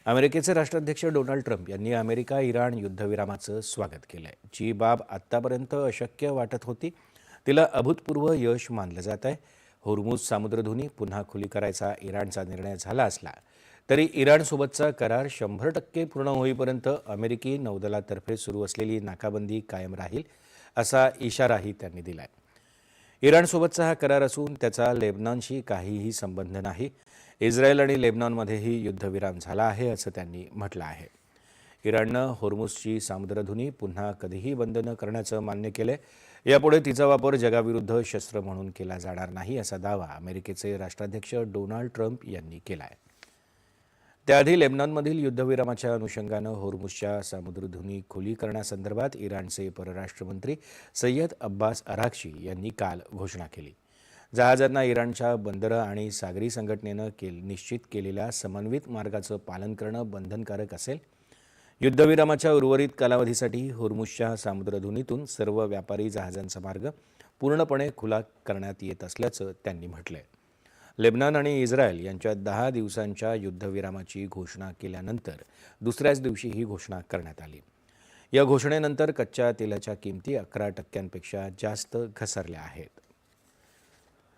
अमेरिकेचे राष्ट्राध्यक्ष Donald Trump यांनी अमेरिका-इराण युद्धविरामाचं स्वागत केलंय. जी बाब आत्तापर्यंत अशक्य वाटत होती, तिला अभूतपूर्व यश मानलं जात आहे. होर्मुझ सामुद्रधुनी पुन्हा खुली करायचा इराणचा निर्णय झाला असला तरी इराणसोबतचा करार 100% पूर्ण होईपर्यंत अमेरिकी नौदलातर्फे सुरू असलेली नाकाबंदी कायम राहील, असा इशाराही त्यांनी दिलाय. इराणसोबतचा हा करार असून त्याचा लेबनॉनशी काहीही संबंध नाही. इस्रायल आणि लेबनॉनमध्येही युद्धविराम झाला आहे, असं त्यांनी म्हटलं आहे. इराणनं होर्मुझची सामुद्रधुनी पुन्हा कधीही बंद न करण्याचं मान्य केलंय. यापुढे तिचा वापर जगाविरुद्ध शस्त्र म्हणून केला जाणार नाही, असा दावा अमेरिकेचे राष्ट्राध्यक्ष डोनाल्ड ट्रम्प यांनी केला आहे. त्याआधी लेबनॉनमधील युद्धविरामाच्या अनुषंगानं होर्मुझच्या सामुद्रधुनी खुली करण्यासंदर्भात इराणचे परराष्ट्र मंत्री सय्यद अब्बास अराघची यांनी काल घोषणा केली. जहाजांना इराणच्या बंदरं आणि सागरी संघटनेनं निश्चित केलेल्या समन्वित मार्गाचं पालन करणं बंधनकारक असेल. युद्धविरामाच्या उर्वरित कालावधीसाठी होर्मुझच्या सामुद्रधुनीतून सर्व व्यापारी जहाजांचा मार्ग पूर्णपणे खुला करण्यात येत असल्याचं त्यांनी म्हटलंय. लेबनॉन आणि इस्रायल यांच्यात 10 दिवसांच्या युद्धविरामाची घोषणा केल्यानंतर दुसऱ्याच दिवशी ही घोषणा करण्यात आली. या घोषणेनंतर कच्च्या तेलाच्या किमती 11% जास्त घसरल्या आहेत.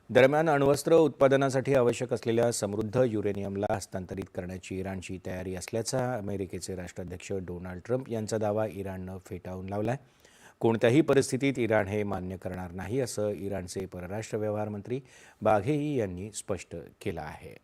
दरम्यान अण्वस्त्र उत्पादनासाठी आवश्यक असलेल्या समृद्ध युरेनियमला हस्तांतरित करण्याची इराणची तयारी असल्याचा अमेरिकेचे राष्ट्राध्यक्ष डोनाल्ड ट्रम्प यांचा दावा इराणनं फेटाळून लावलाय. कोणत्याही परिस्थितीत इराण हे मान्य करणार नाही, असं इराणचे परराष्ट्र व्यवहार मंत्री बाघेई यांनी स्पष्ट केलं आहे.